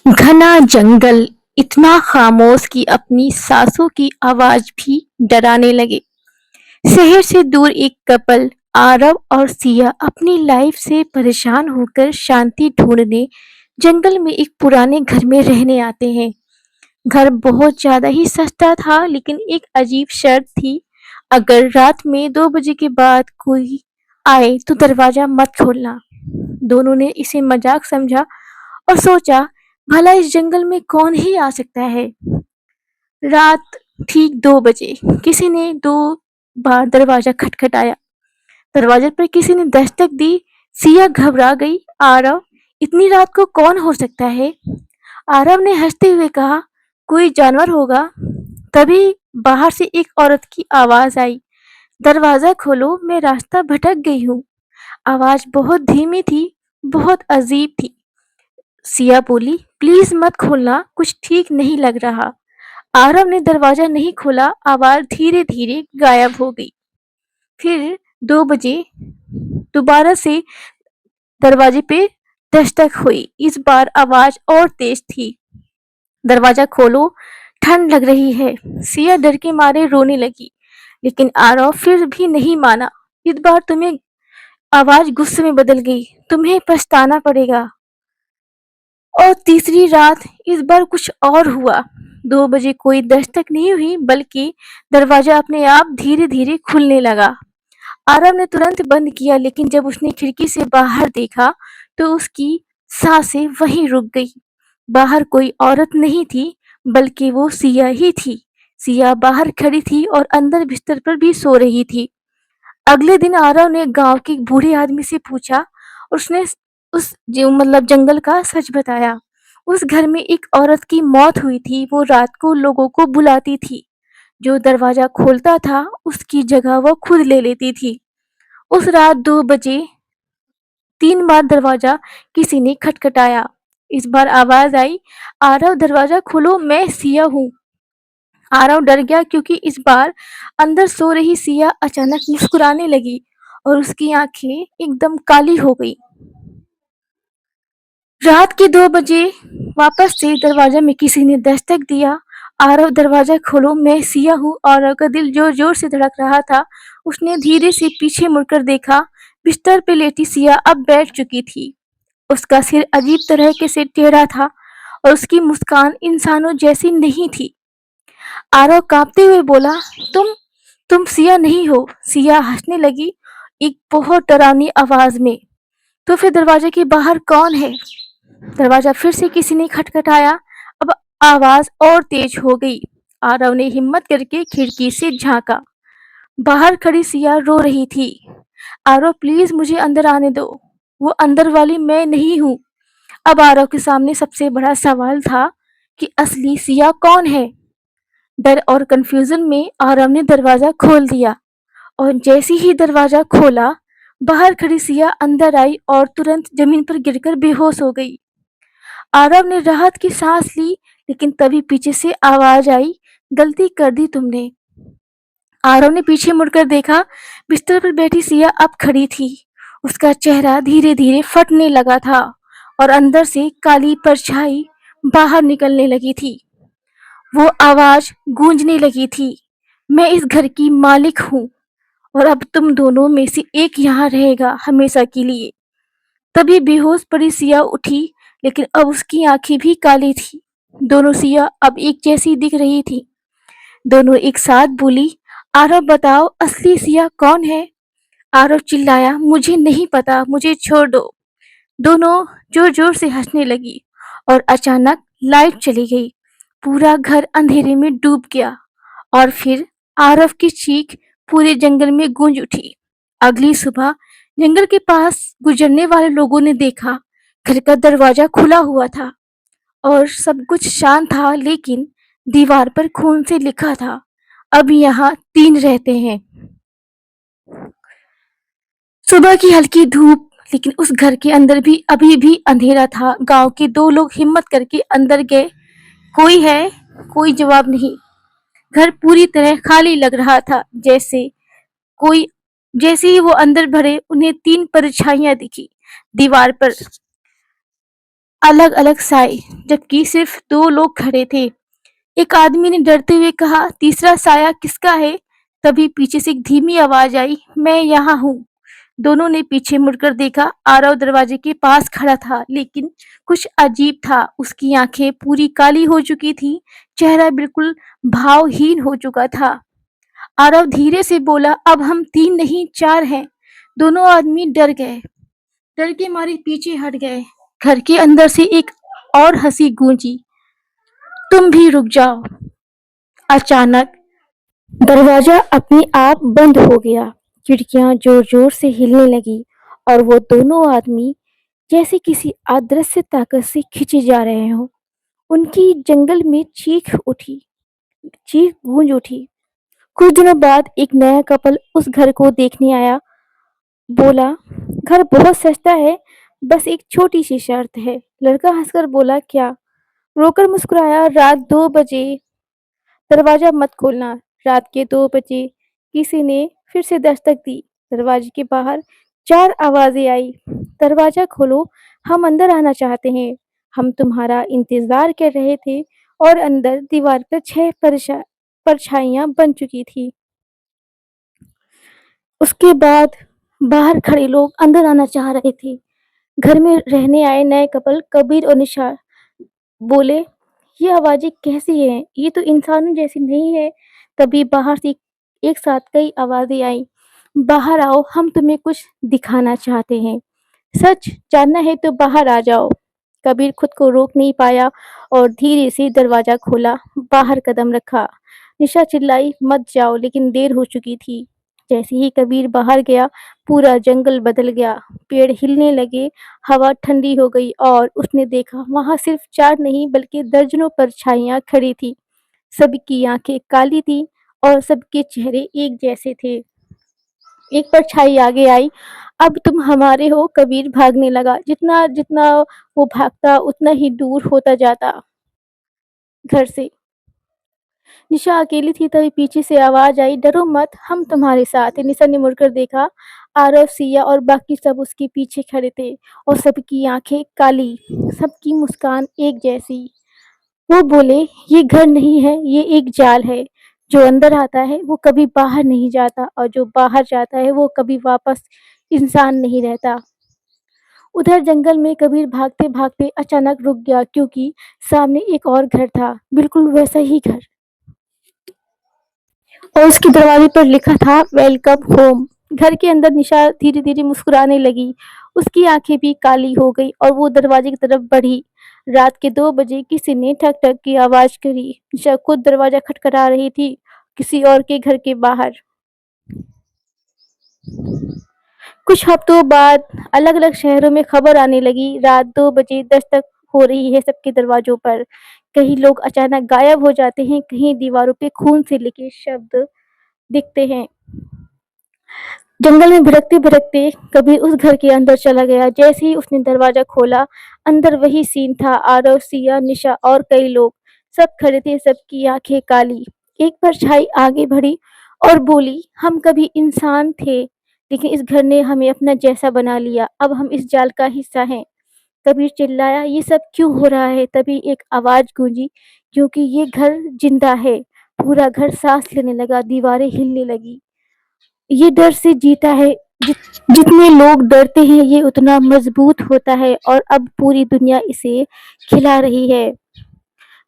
घना जंगल इतना खामोश कि अपनी सांसों की आवाज भी डराने लगे। शहर से दूर एक कपल आरव और सिया अपनी लाइफ से परेशान होकर शांति ढूंढने जंगल में एक पुराने घर में रहने आते हैं। घर बहुत ज्यादा ही सस्ता था, लेकिन एक अजीब शर्त थी। अगर रात में 2 बजे के बाद कोई आए तो दरवाजा मत खोलना। दोनों ने इसे मजाक समझा और सोचा, भला इस जंगल में कौन ही आ सकता है। रात ठीक 2 बजे किसी ने 2 बार दरवाजा खटखटाया। दरवाजे पर किसी ने दस्तक दी। सिया घबरा गई। आरव, इतनी रात को कौन हो सकता है? आरव ने हंसते हुए कहा, कोई जानवर होगा। तभी बाहर से एक औरत की आवाज आई, दरवाजा खोलो, मैं रास्ता भटक गई हूँ। आवाज बहुत धीमी थी, बहुत अजीब थी। सिया बोली, प्लीज मत खोलना, कुछ ठीक नहीं लग रहा। आरव ने दरवाजा नहीं खोला। आवाज धीरे धीरे गायब हो गई। फिर 2 बजे दोबारा से दरवाजे पे दस्तक हुई। इस बार आवाज और तेज थी, दरवाजा खोलो, ठंड लग रही है। सिया डर के मारे रोने लगी, लेकिन आरव फिर भी नहीं माना। इस बार तुम्हें आवाज गुस्से में बदल गई, तुम्हें पछताना पड़ेगा। और तीसरी रात इस बार कुछ और हुआ। 2 बजे कोई दस्तक नहीं हुई, बल्कि दरवाजा अपने आप धीरे धीरे खुलने लगा। आरव ने तुरंत बंद किया, लेकिन जब उसने खिड़की से बाहर देखा तो उसकी सांसें वहीं रुक गई। बाहर कोई औरत नहीं थी, बल्कि वो सिया ही थी। सिया बाहर खड़ी थी और अंदर बिस्तर पर भी सो रही थी। अगले दिन आरव ने गांव के एक बूढ़े आदमी से पूछा। उसने उस जो मतलब जंगल का सच बताया। उस घर में एक औरत की मौत हुई थी। वो रात को लोगों को बुलाती थी। जो दरवाजा खोलता था उसकी जगह वो खुद ले लेती थी। उस रात 2 बजे 3 बार दरवाजा किसी ने खटखटाया। इस बार आवाज आई, आरव दरवाजा खोलो, मैं सिया हूँ। आरव डर गया, क्योंकि इस बार अंदर सो रही सिया अचानक मुस्कुराने लगी और उसकी आंखें एकदम काली हो गई। रात के 2 बजे वापस से दरवाजा में किसी ने दस्तक दिया। आरव दरवाजा खोलो, मैं सिया हूँ। आरव का दिल जोर जोर से धड़क रहा था। उसने धीरे से पीछे मुड़कर देखा। बिस्तर पे लेटी सिया अब बैठ चुकी थी। उसका सिर अजीब तरह के से टेढ़ा था और उसकी मुस्कान इंसानों जैसी नहीं थी। आरव कांपते हुए बोला, तुम सिया नहीं हो। सिया हंसने लगी, एक बहुत डरावनी आवाज में। तो फिर दरवाजे के बाहर कौन है? दरवाजा फिर से किसी ने खटखटाया। अब आवाज और तेज हो गई। आरव ने हिम्मत करके खिड़की से झांका। बाहर खड़ी सिया रो रही थी। आरव, प्लीज मुझे अंदर आने दो, वो अंदर वाली मैं नहीं हूँ। अब आरव के सामने सबसे बड़ा सवाल था कि असली सिया कौन है। डर और कंफ्यूजन में आरव ने दरवाजा खोल दिया, और जैसे ही दरवाजा खोला, बाहर खड़ी सिया अंदर आई और तुरंत जमीन पर गिरकर बेहोश हो गई। आरव ने राहत की सांस ली, लेकिन तभी पीछे से आवाज आई, गलती कर दी तुमने। आरव ने पीछे मुड़कर देखा। बिस्तर पर बैठी सिया अब खड़ी थी। उसका चेहरा धीरे धीरे फटने लगा था और अंदर से काली परछाई बाहर निकलने लगी थी। वो आवाज गूंजने लगी थी, मैं इस घर की मालिक हूँ और अब तुम दोनों में से एक यहाँ रहेगा हमेशा के लिए। तभी बेहोश पड़ी सिया उठी, लेकिन अब उसकी आंखें भी काली थी। दोनों सिया अब एक जैसी दिख रही थी। दोनों एक साथ बोली, आरव बताओ, असली सिया कौन है? आरव चिल्लाया, मुझे नहीं पता, मुझे छोड़ दो। दोनों जोर जोर से हंसने लगी और अचानक लाइट चली गई। पूरा घर अंधेरे में डूब गया और फिर आरव की चीख पूरे जंगल में गूंज उठी। अगली सुबह जंगल के पास गुजरने वाले लोगों ने देखा, घर का दरवाजा खुला हुआ था और सब कुछ शांत था, लेकिन दीवार पर खून से लिखा था, अब यहाँ 3 रहते हैं। सुबह की हल्की धूप, लेकिन उस घर के अंदर भी अभी भी अंधेरा था। गांव के 2 लोग हिम्मत करके अंदर गए। कोई है? कोई जवाब नहीं। घर पूरी तरह खाली लग रहा था। कोई जैसे ही वो अंदर बढ़े, उन्हें 3 परछाइयां दिखी। दीवार पर अलग-अलग साए, जबकि सिर्फ 2 लोग खड़े थे। एक आदमी ने डरते हुए कहा, "तीसरा साया किसका है?" तभी पीछे से एक धीमी आवाज़ आई, "मैं यहाँ हूँ।" दोनों ने पीछे मुड़कर देखा। आरव दरवाजे के पास खड़ा था, लेकिन कुछ अजीब था। उसकी आंखें पूरी काली हो चुकी थीं, चेहरा बिल्कुल भावहीन हो चुका था। आरव धीरे से बोला, "अब हम 3 नहीं 4 हैं।" दोनों आदमी डर गए। डर के मारे पीछे हट गए। घर के अंदर से एक और हंसी गूंजी, "तुम भी रुक जाओ।" अचानक दरवाजा अपने आप बंद हो गया। खिड़कियां जोर जोर से हिलने लगी और वो दोनों आदमी जैसे किसी अदृश्य ताकत से खींचे जा रहे हों। उनकी जंगल में चीख गूंज उठी। कुछ दिनों बाद एक नया कपल उस घर को देखने आया। बोला, "घर बहुत सस्ता है, बस एक छोटी सी शर्त है।" लड़का हंसकर बोला, "क्या?" रोकर मुस्कुराया, "रात 2 बजे दरवाजा मत खोलना।" रात के 2 बजे किसी ने फिर से दस्तक दी। दरवाजे के बाहर 4 आवाजें आई, "दरवाजा खोलो, हम अंदर आना चाहते हैं। हम तुम्हारा इंतजार कर रहे थे।" और अंदर दीवार पर 6 परछाइयां बन चुकी थी। उसके बाद बाहर खड़े लोग अंदर आना चाह रहे थे। घर में रहने आए नए कपल कबीर और निशा बोले, "ये आवाजें कैसी हैं? ये तो इंसानों जैसी नहीं है।" तभी बाहर से एक साथ कई आवाजें आईं, "बाहर आओ, हम तुम्हें कुछ दिखाना चाहते हैं। सच जानना है तो बाहर आ जाओ।" कबीर खुद को रोक नहीं पाया और धीरे से दरवाजा खोला, बाहर कदम रखा। निशा चिल्लाई, "मत जाओ!" लेकिन देर हो चुकी थी। जैसे ही कबीर बाहर गया, पूरा जंगल बदल गया। पेड़ हिलने लगे, हवा ठंडी हो गई और उसने देखा वहां सिर्फ 4 नहीं बल्कि दर्जनों परछाइयां खड़ी थी। सबकी आंखें काली थी और सबके चेहरे एक जैसे थे। एक परछाई आगे आई, "अब तुम हमारे हो।" कबीर भागने लगा। जितना जितना वो भागता उतना ही दूर होता जाता घर से। निशा अकेली थी, तभी पीछे से आवाज आई, "डरो मत, हम तुम्हारे साथ हैं।" निशा ने मुड़कर देखा। आरव, सिया और बाकी सब उसके पीछे खड़े थे और सबकी आंखें काली, सबकी मुस्कान एक जैसी। वो बोले, "ये घर नहीं है, ये एक जाल है। जो अंदर आता है वो कभी बाहर नहीं जाता और जो बाहर जाता है वो कभी वापस इंसान नहीं रहता।" उधर जंगल में कबीर भागते-भागते अचानक रुक गया, क्योंकि सामने एक और घर था, बिल्कुल वैसा ही घर। और उसके दरवाजे पर लिखा था, "वेलकम होम।" घर के अंदर निशा धीरे-धीरे मुस्कुराने लगी। उसकी आंखें भी काली हो गई और वो दरवाजे की तरफ बढ़ी। रात के 2 बजे किसी ने ठक-ठक की आवाज करी। निशा खुद दरवाजा खटखटा रही थी, किसी और के घर के बाहर। कुछ हफ्तों बाद अलग-अलग शहरों में खबर आने लगी, रात 2 बजे दस्तक हो रही है सबके दरवाजों पर। कहीं लोग अचानक गायब हो जाते हैं, कहीं दीवारों पे खून से लिखे शब्द दिखते हैं। जंगल में भटकते-भटकते कबीर उस घर के अंदर चला गया। जैसे ही उसने दरवाजा खोला, अंदर वही सीन था, आरव, सिया, निशा और कई लोग। सब खड़े थे, सबकी आंखें काली। एक परछाई आगे बढ़ी और बोली, "हम कभी इंसान थे, लेकिन इस घर ने हमें अपना जैसा बना लिया। अब हम इस जाल का हिस्सा हैं।" कबीर चिल्लाया, "ये सब क्यों हो रहा है?" तभी एक आवाज गूंजी, "क्योंकि ये घर जिंदा है।" पूरा घर सांस लेने लगा, दीवारें हिलने लगी। ये डर से जीता है। जितने लोग डरते हैं ये उतना मजबूत होता है और अब पूरी दुनिया इसे खिला रही है।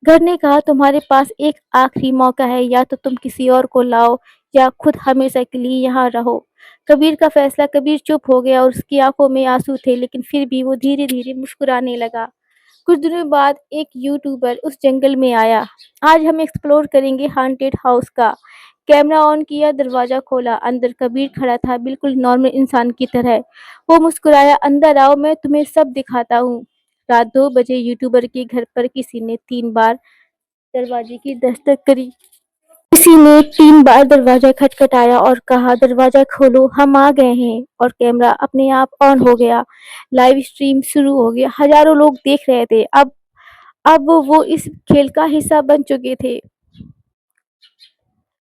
घर ने कहा, "तुम्हारे पास एक आखिरी मौका है, या तो तुम किसी और को लाओ या खुद हमेशा के लिए यहाँ रहो।" कबीर का फैसला। कबीर चुप हो गया और उसकी आंखों में आंसू थे, लेकिन फिर भी वो धीरे धीरे मुस्कुराने लगा। कुछ दिनों बाद एक यूट्यूबर उस जंगल में आया। "आज हम एक्सप्लोर करेंगे हॉन्टेड हाउस का।" कैमरा ऑन किया, दरवाजा खोला। अंदर कबीर खड़ा था, बिल्कुल नॉर्मल इंसान की तरह। वो मुस्कुराया, "अंदर आओ, मैं तुम्हें सब दिखाता हूँ।" रात 2 बजे यूट्यूबर के घर पर किसी ने 3 बार दरवाजे की दस्तक करी। किसी ने 3 बार दरवाजा खटखटाया और कहा, "दरवाजा खोलो, हम आ गए हैं।" और कैमरा अपने आप ऑन हो गया। लाइव स्ट्रीम शुरू हो गया। हजारों लोग देख रहे थे। अब वो इस खेल का हिस्सा बन चुके थे।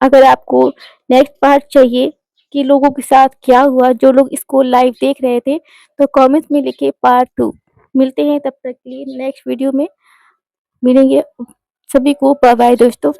अगर आपको नेक्स्ट पार्ट चाहिए कि लोगों के साथ क्या हुआ, जो लोग इसको लाइव देख रहे थे, तो कमेंट्स में लिखे पार्ट 2। मिलते हैं तब तक के लिए नेक्स्ट वीडियो में मिलेंगे। सभी को बाय बाय दोस्तों।